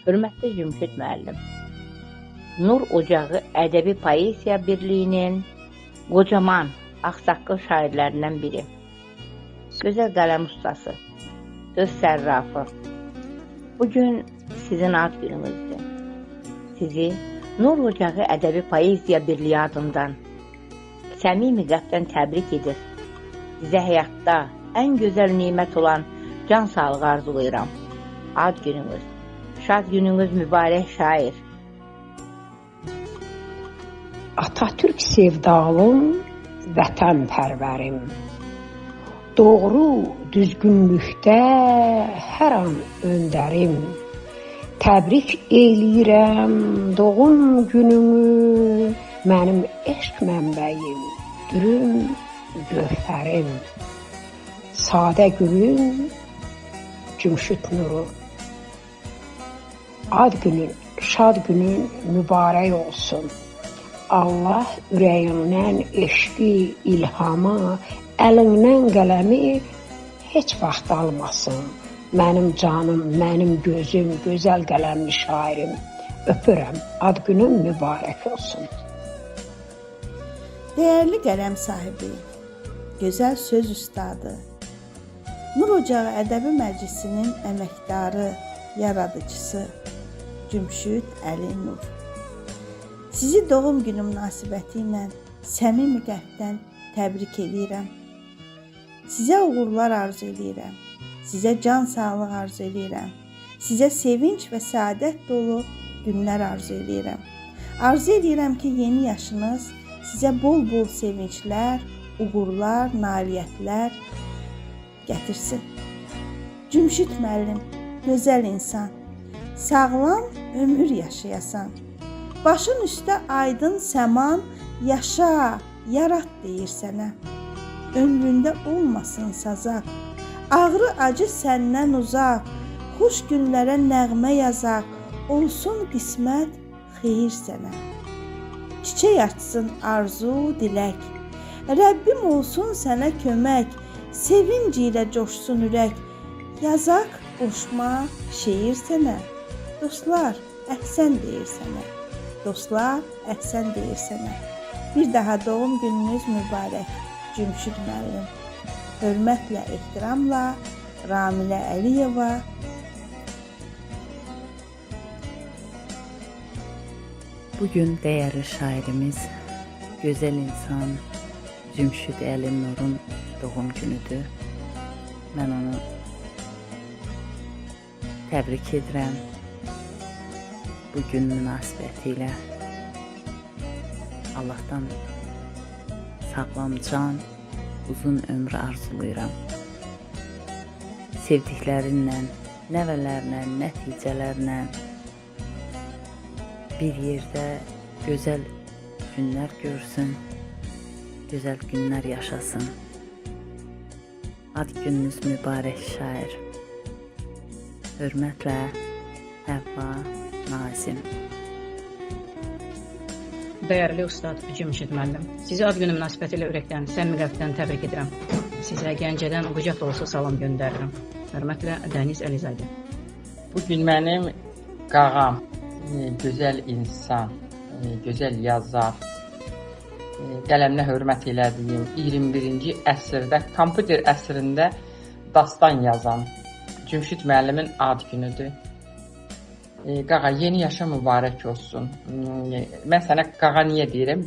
Hörmətli Cümşüd müəllim, Nur Ocağı Ədəbi Poeziya Birliyinin qocaman ağsaqqal şairlərindən biri, gözəl qələm ustası, söz sərrafı. Bugün sizin ad gününüzdür. Sizi Nur Ocağı Ədəbi Poeziya Birliyi adından səmimi qəlbdən təbrik edir. Sizə həyatda ən gözəl nimət olan can sağlığı arzulayıram. Ad gününüz, şad gününüz mübarək şair. Atatürk sevdalım, vətənpərvərim. Doğru, düzgünlükdə hər an öndərim. Təbrik eləyirəm doğum günümü, mənim eşq mənbəyim, dürüm, gövhərim. Sadə gülün, Cümşüd Nuru. Ad günün, şad günün mübarək olsun. Allah ürəyindən eşqi, ilhamı, əlindən qələmi heç vaxt almasın. Mənim canım, mənim gözüm, gözəl qələmli şairim. Öpürəm, ad günün mübarək olsun. Değerli qələm sahibi, gözəl söz ustadı, Nur Ocağı Ədəbi Məclisinin əməkdarı, yaradıcısı Cümşüd Əli Nur. Sizi doğum günü münasibəti ilə səmimi qəlbdən təbrik edirəm. Sizə uğurlar arzu edirəm. Sizə can sağlığı arzu edirəm. Sizə sevinç və səadət dolu günlər arzu edirəm. Arzu edirəm ki, yeni yaşınız sizə bol-bol sevinclər, uğurlar, nailiyyətlər gətirsin. Cümşüd müəllim, gözəl insan, sağlam ömür yaşayasan. Başın üstə aydın səman, yaşa, yarat deyir sənə. Ömründə olmasın sazaq, ağrı acı səndən uzaq, xoş günlərə nəğmə yazaq, olsun qismət xeyir sənə. Çiçək açsın arzu, dilək, Rəbbim olsun sənə kömək, sevinc ilə coşsun ürək, yazaq qoşma şeir sənə. Dostlar, əhsən deyir sənə. Dostlar, əhsən deyir sənə. Bir daha doğum gününüz mübarək, Cümşüd müəllim. Hörmətlə, ehtiramla, Ramilə Əliyeva. Bugün değerli şairimiz, güzel insan Cümşüd Əli Nur'un doğum günüdür. Mən onu təbrik edirəm bu gün münasibətilə. Allah'tan sağlam can, uzun ömrü arzulayıram. Sevdiklərinlə, nəvələrlə, nəticələrlə bir yerdə gözəl günlər görsün, gözəl günlər yaşasın. Ad gününüz mübarək şair. Hörmətlə, Həvva Nazim. Değerli Ustad Cümşüd müəllim, sizi ad günü münasibətilə ürəkdən, səmimi qəlbdən təbrik edirəm. Sizə Gəncədən qucaq dolusu salam göndərirəm. Hörmətlə, Dəniz Əlizadə. Bugün mənim qağam, gözəl insan, gözəl yazar, qələminə hörmət elədiyim 21-ci əsrdə, kompüter əsrində dastan yazan Cümşüd müəllimin ad günüdür. Qağa, yeni yaşa mübarək olsun. Mən sənə qağa niyə deyirəm?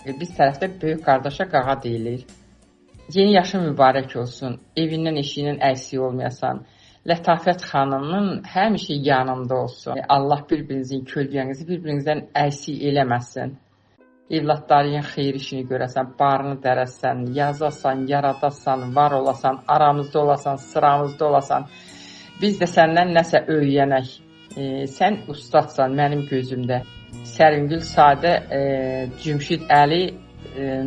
Biz tərəfdə böyük qardaşa qağa deyilir. Yeni yaşa mübarək olsun. Evindən, eşiyindən əksik olmayasan. Lətafət xanımın həmişə yanında olsun. Allah bir-birinizin kölgənizi bir-birinizdən əksik eləməsin. Evlatların xeyir işini görəsən, barını dərəsən, yazasan, yaradasan, var olasan, aramızda olasan, sıramızda olasan. Biz də səndən nəsə öyrənək. Sən ustadsan mənim gözümdə. Səringül Sadə Cümşüd Əli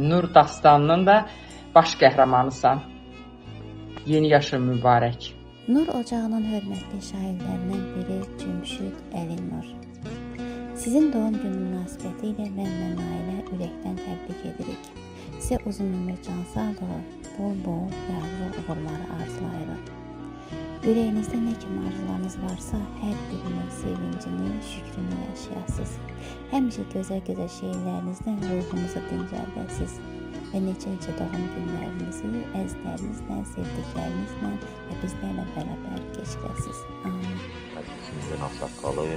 Nur dastanının da baş qəhrəmanısan. Yeni yaşın mübarək. Nur Ocağının hörmətli şairlərindən biri Cümşüd Əli Nur. Sizin doğum günü münasibəti ilə mən və Nailə ürəkdən təbrik edirik. Sizə uzun ömür, can sağlığı, bol-bol yavru uğurları arzulayırıq. Ürəyinizdə nə kimi arzularınız varsa, hər birinin sevincini, şükrünü yaşayasınız. Həmişə gözəl-gözəl şeylərinizlə ruhunuzu dincəldəsiniz və neçə-neçə doğum günlərinizi əzizlərinizlə, sevdiklərinizlə və bizlərlə bərabər keçirəsiniz. Amin. Məclisimizin ağsaqqalı,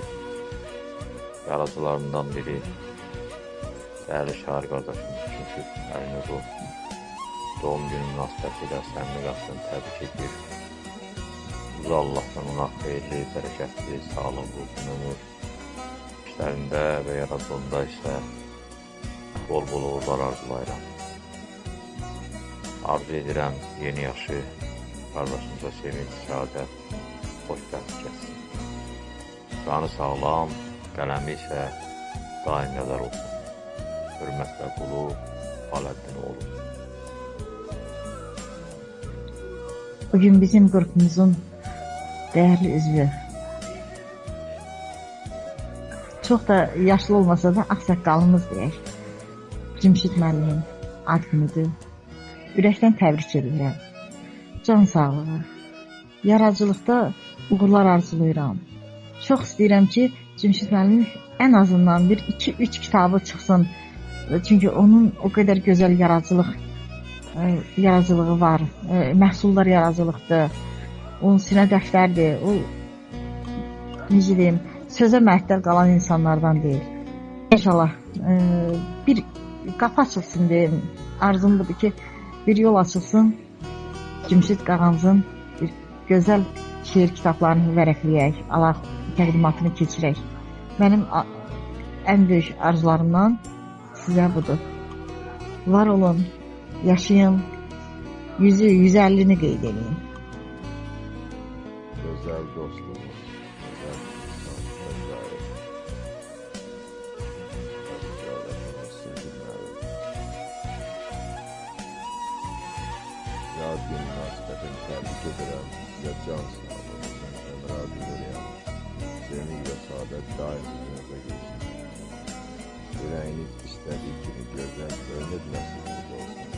yaradıcılarından biri, dəyərli şair qardaşımız Cümşüd Əlinuru doğum günü münasibətilə səmimi qasdən təbrik edir. Uca Allahdan ona xeyirli, bərəkətli, sağlıqlı, uzun ömür, işlərində və yaradılığında isə bol-bol uğurlar arzulayıram. Arzu edirəm yeni yaşı qardaşımıza sevinç, səadət, xoşbəxt kəssin. Canı sağlam, qələmi isə daim yazar olsun. Hörmətlə qulu Aləddinoğlu. Bugün bizim qrupumuzun değerli üzvü. Çok da yaşlı olmasa da ağsaqqalımız deyək. Cümşüd müəllimin ad günüdür. Ürəkdən təbrik edirəm. Can sağlığı, yaradıcılıqda uğurlar arzulayıram. Çox istəyirəm ki, Cümşüd müəllimin en azından bir 2-3 kitabı çıxsın. Çünkü onun o kadar güzel yaradıcılığı var. Məhsullar yaradıcılıqdır. O sinə dəftərdir. O necə deyim, sözə məhdər qalan insanlardan deyil. İnşallah bir qapı açılsın deyim. Arzum budur ki, bir yol açılsın. Cümşüd qağamızın bir gözəl şeir kitablarını vərəqləyək, Allah təqdimatını keçirək. Mənim ən böyük arzularımdan sizə budur. Var olun, yaşayın, 100-150'ni qeyd edin. Özel dostumuz, özel insan, yad gün münasibətini təbrik edirəm. Sizə can sağlığı, ömür arzulayıram. Sevinç və saadət daim üzünüzə geçsin. Ürəyiniz istədiyi kimi gözəl, ömür nəsibiniz olsun.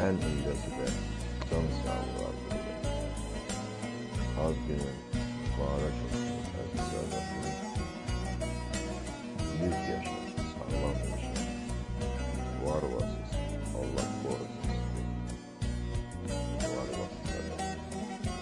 Ən incəsi də can sağlığı arzulayıram. Az günün mübarək olsun, əziz qardaşım. 100 yaşa.